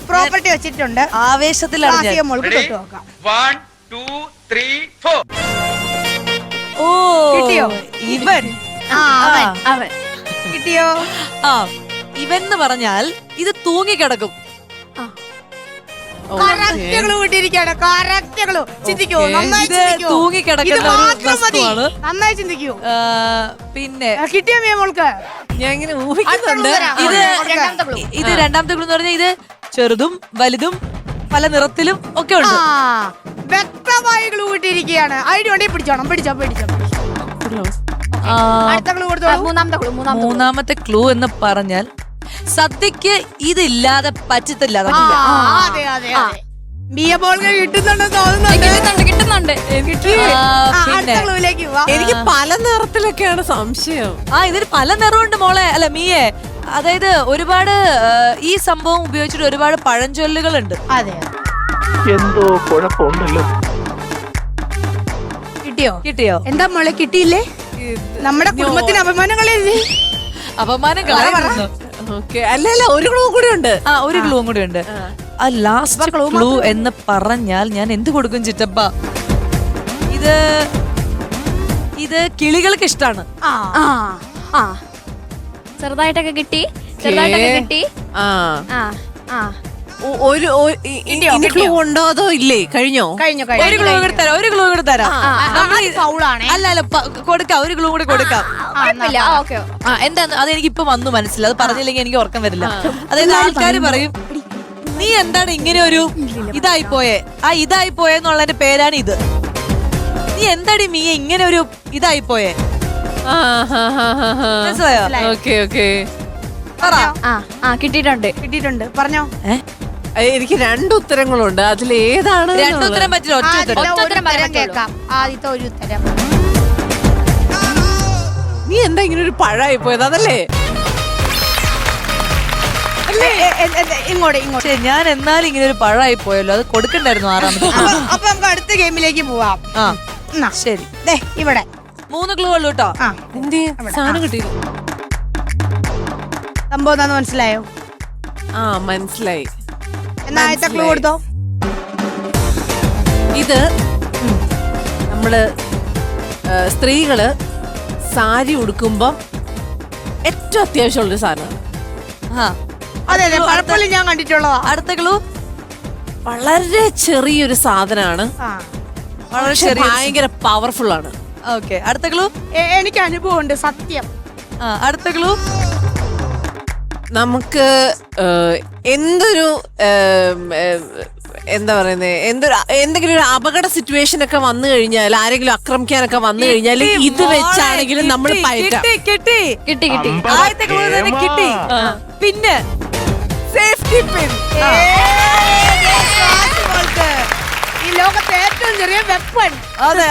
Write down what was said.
Property വെച്ചിട്ടുണ്ട്. ആവേശത്തിലാണ് മോൾക്ക് തൊട്ട് നോക്കാം. 1 2 3 4. ഓ കിട്ടിയോ? ഇവൻ അവൻ കിട്ടിയോ? ഇവൻ എന്ന് പറഞ്ഞാൽ ഇത് തൂങ്ങിക്കിടക്കും. തൂങ്ങിക്കിടക്കുന്ന ഒരു വസ്തുവാണ്. നന്നായി ചിന്തിക്കൂ. പിന്നെ കിട്ടിയോ മിയ മോൾക്ക്? ഞാൻ ഇങ്ങനെ ഊഹിക്കുന്നുണ്ട്. ഇത് രണ്ടാമത്തെ ക്ലൂ എന്ന് പറഞ്ഞാൽ ഇത് ചെറുതും വലുതും പല നിറത്തിലും ഒക്കെ ഉണ്ട്. വ്യക്തമായി ക്ലൂ കിട്ടിയിരിക്കുകയാണ്. ഐഡിയ ഉണ്ടെങ്കിൽ പിടിച്ചോ. മൂന്നാമത്തെ ക്ലൂ എന്ന് പറഞ്ഞാൽ സദ്യക്ക് ഇതില്ലാതെ പറ്റത്തില്ല. മിയ മോൾക്ക് കിട്ടുന്നുണ്ടെന്ന് തോന്നുന്നുണ്ട്. കിട്ടുന്നുണ്ട്. എനിക്ക് പല നിറത്തിലൊക്കെയാണ് സംശയം. ഇതിന് പല നിറമുണ്ട് മോളെ. അല്ല മിയെ, അതായത് ഒരുപാട് ഈ സംഭവം ഉപയോഗിച്ചിട്ട് ഒരുപാട് പഴഞ്ചൊല്ലുകളുണ്ട്. അതെ, എന്തോ കുഴപ്പമുണ്ടല്ലോ. കിട്ടിയോ? എന്താ മോളെ കിട്ടിയില്ലേ? നമ്മുടെ കുടുംബത്തിന് അപമാനങ്ങളെ അപമാനം കളയുന്നു. അല്ല ഒരു ക്ലൂ കൂടി ഉണ്ട്. ഒരു ക്ലൂ കൂടി ഉണ്ട്. ആ ലാസ്റ്റ് ക്ലൂ എന്ന് പറഞ്ഞാൽ ഞാൻ എന്ത് കൊടുക്കും ചിറ്റപ്പ? ഇത് കിളികൾക്ക് ഇഷ്ടാണ്. ചെറുതായിട്ടൊക്കെ കിട്ടി. ഒരു ക്ലൂ ഉണ്ടോ അതോ ഇല്ലേ? കഴിഞ്ഞോ? ഒരു ക്ലൂ കൂടി തരാം. അല്ല കൊടുക്കാം. ഒരു ക്ലൂ കൂടി കൊടുക്കാം. എന്താന്ന് അതെനിക്ക് ഇപ്പൊ വന്നു മനസ്സിലായി. അത് പറഞ്ഞില്ലെങ്കിൽ എനിക്ക് ഉറക്കം വരില്ല. അതായത് ആൾക്കാര് പറയും, നീ എന്താണ് ഇങ്ങനെ ഒരു ഇതായിപ്പോയെ? ഇതായിപ്പോയെന്നുള്ളതിന്റെ പേരാണ് ഇത്. നീ എന്താടി മീയ ഇങ്ങനെ ഒരു ഇതായിപ്പോയെ? മനസ്സിലായോ? കിട്ടിയിട്ടുണ്ട്. പറഞ്ഞോ. എനിക്ക് രണ്ടുത്തരങ്ങളുണ്ട്. അതിലേതാണ്? രണ്ടുത്തരം പറ്റില്ല, ഒറ്റ ഉത്തരം കേൾക്കാം. ആദ്യത്തെ ഒരു ഉത്തരം. നീ എന്താ ഇങ്ങനെ ഒരു പഴമായി പോയത്? അതല്ലേ? ഇങ്ങോട്ട്. ഞാൻ എന്നാലും ഇങ്ങനെ ഒരു പഴമായി പോയല്ലോ. അത് കൊടുക്കണ്ടായിരുന്നു ആറാമത്തെ. അപ്പൊ നമുക്ക് അടുത്ത ഗെയിമിലേക്ക് പോവാം. ശരി. ഇവിടെ 3 ക്ലൂ ഉള്ളൂ കേട്ടോ. സാധനം കിട്ടി. സംഭവം എന്താന്ന് മനസ്സിലായോ? മനസ്സിലായി. എന്നാ ആദ്യത്തെ ക്ലൂ കൊടുത്തോ. ഇത് നമ്മള് സ്ത്രീകള് സാരി ഉടുക്കുമ്പം ഏറ്റവും അത്യാവശ്യമുള്ളൊരു സാധനമാണ്. അതെ, പലപ്പോഴും ഞാൻ കണ്ടിട്ടുള്ളതാ. അടുത്ത ക്ലൂ വളരെ ചെറിയൊരു സാധനമാണ്. ഭയങ്കര പവർഫുൾ ആണ്. ഓക്കെ, അടുത്ത ക്ലൂ. എനിക്ക് അനുഭവമുണ്ട്, സത്യം. അടുത്ത ക്ലൂ. നമുക്ക് എന്തൊരു എന്താ പറയുന്നത്, എന്തെങ്കിലും ഒരു അപകട സിറ്റുവേഷൻ ഒക്കെ വന്നു കഴിഞ്ഞാൽ, ആരെങ്കിലും ആക്രമിക്കാനൊക്കെ വന്നു കഴിഞ്ഞാൽ ഇത് വെച്ചാണെങ്കിലും നമ്മൾ പയറ്റാം. കിട്ടി. ആദ്യത്തെ ക്ലൂ തന്നെ കിട്ടി. പിന്നെ സേഫ്റ്റി പിൻ. ഈ ലോകത്തെ ഏറ്റവും ചെറിയ വെപ്പൺ. അതെ.